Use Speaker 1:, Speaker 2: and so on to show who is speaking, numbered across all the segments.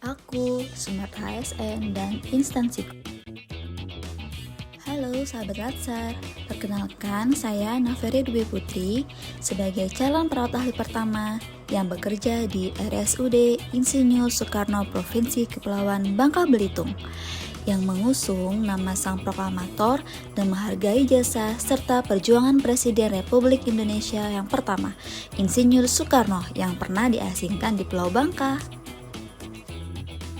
Speaker 1: aku, Smart HSN, dan instansiku. Halo sahabat Latsar, perkenalkan saya Naveri Dwi Putri sebagai calon perawat ahli pertama yang bekerja di RSUD Insinyur Soekarno Provinsi Kepulauan Bangka Belitung yang mengusung nama sang proklamator dan menghargai jasa serta perjuangan Presiden Republik Indonesia yang pertama, Insinyur Soekarno yang pernah diasingkan di Pulau Bangka.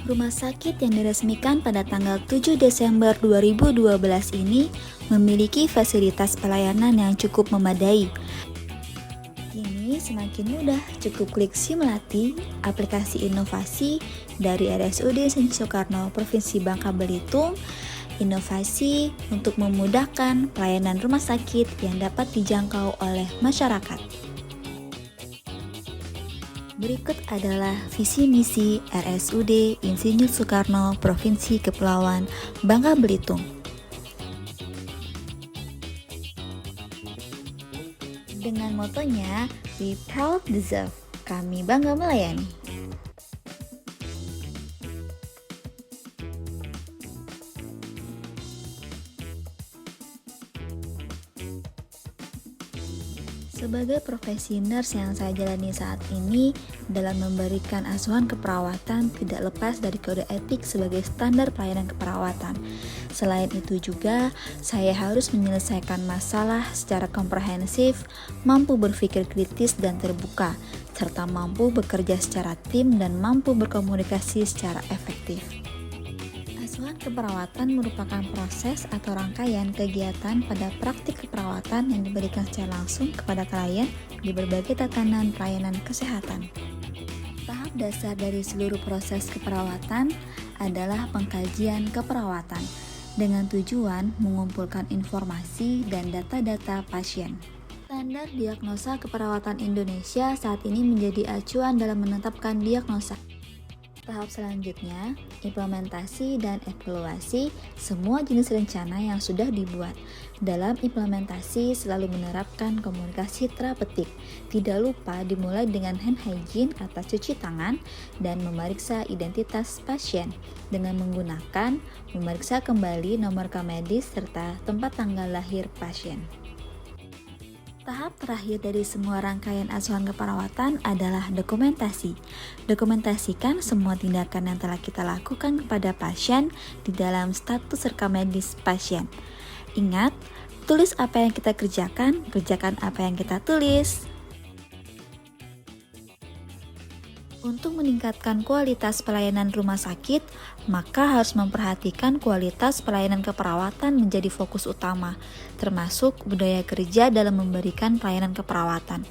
Speaker 1: Rumah sakit yang diresmikan pada tanggal 7 Desember 2012 ini memiliki fasilitas pelayanan yang cukup memadai. Kini semakin mudah, cukup klik Simulati, aplikasi inovasi dari RSUD Insinyur Soekarno Provinsi Bangka Belitung, inovasi untuk memudahkan pelayanan rumah sakit yang dapat dijangkau oleh masyarakat. Berikut adalah visi misi RSUD Insinyur Soekarno Provinsi Kepulauan Bangka Belitung. Dengan motonya, We Proud Deserve, kami bangga melayani. Sebagai profesi nurse yang saya jalani saat ini, dalam memberikan asuhan keperawatan tidak lepas dari kode etik sebagai standar pelayanan keperawatan. Selain itu juga, saya harus menyelesaikan masalah secara komprehensif, mampu berpikir kritis dan terbuka, serta mampu bekerja secara tim dan mampu berkomunikasi secara efektif. Asuhan keperawatan merupakan proses atau rangkaian kegiatan pada praktik keperawatan yang diberikan secara langsung kepada klien di berbagai tatanan pelayanan kesehatan. Tahap dasar dari seluruh proses keperawatan adalah pengkajian keperawatan dengan tujuan mengumpulkan informasi dan data-data pasien. Standar diagnosa keperawatan Indonesia saat ini menjadi acuan dalam menetapkan diagnosa. Tahap selanjutnya, implementasi dan evaluasi semua jenis rencana yang sudah dibuat. Dalam implementasi selalu menerapkan komunikasi terapeutik. Tidak lupa dimulai dengan hand hygiene atau cuci tangan dan memeriksa identitas pasien dengan menggunakan memeriksa kembali nomor rekam medis serta tempat tanggal lahir pasien. Tahap terakhir dari semua rangkaian asuhan keperawatan adalah dokumentasi. Dokumentasikan semua tindakan yang telah kita lakukan kepada pasien di dalam status rekam medis pasien. Ingat, tulis apa yang kita kerjakan apa yang kita tulis. Untuk meningkatkan kualitas pelayanan rumah sakit, maka harus memperhatikan kualitas pelayanan keperawatan menjadi fokus utama, termasuk budaya kerja dalam memberikan pelayanan keperawatan.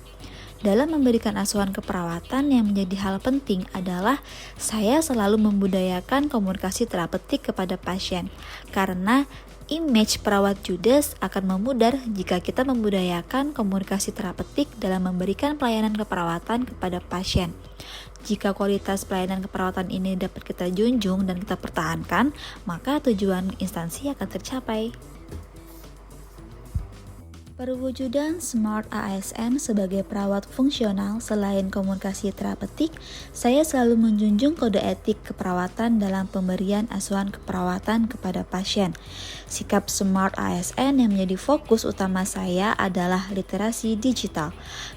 Speaker 1: Dalam memberikan asuhan keperawatan yang menjadi hal penting adalah saya selalu membudayakan komunikasi terapeutik kepada pasien, karena image perawat judes akan memudar jika kita membudayakan komunikasi terapeutik dalam memberikan pelayanan keperawatan kepada pasien. Jika kualitas pelayanan keperawatan ini dapat kita junjung dan kita pertahankan, maka tujuan instansi akan tercapai. Perwujudan Smart ASN sebagai perawat fungsional selain komunikasi terapeutik, saya selalu menjunjung kode etik keperawatan dalam pemberian asuhan keperawatan kepada pasien. Sikap Smart ASN yang menjadi fokus utama saya adalah literasi digital,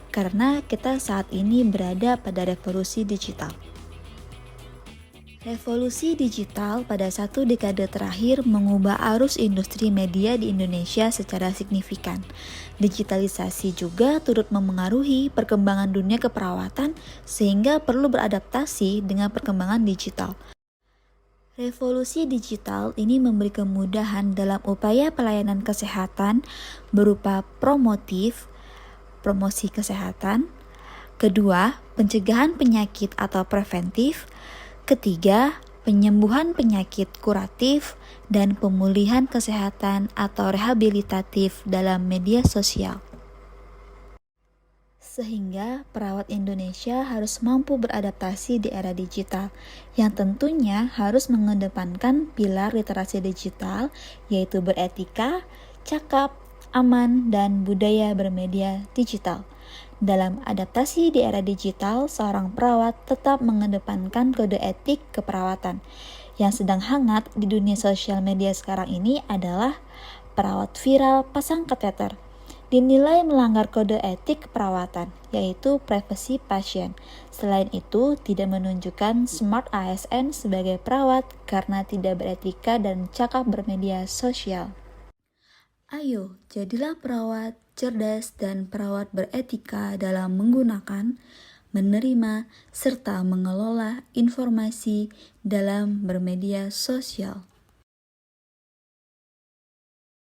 Speaker 1: karena kita saat ini berada pada revolusi digital. Revolusi digital pada 1 dekade terakhir mengubah arus industri media di Indonesia secara signifikan. Digitalisasi juga turut memengaruhi perkembangan dunia keperawatan sehingga perlu beradaptasi dengan perkembangan digital. Revolusi digital ini memberi kemudahan dalam upaya pelayanan kesehatan berupa promosi kesehatan. Kedua, pencegahan penyakit atau preventif. Ketiga, penyembuhan penyakit kuratif dan pemulihan kesehatan atau rehabilitatif dalam media sosial. Sehingga perawat Indonesia harus mampu beradaptasi di era digital, yang tentunya harus mengedepankan pilar literasi digital, yaitu beretika, cakap, aman, dan budaya bermedia digital. Dalam adaptasi di era digital, seorang perawat tetap mengedepankan kode etik keperawatan. Yang sedang hangat di dunia sosial media sekarang ini adalah perawat viral pasang kateter. Dinilai melanggar kode etik keperawatan, yaitu privasi pasien. Selain itu, tidak menunjukkan Smart ASN sebagai perawat karena tidak beretika dan cakap bermedia sosial. Ayo, jadilah perawat cerdas dan perawat beretika dalam menggunakan, menerima, serta mengelola informasi dalam bermedia sosial.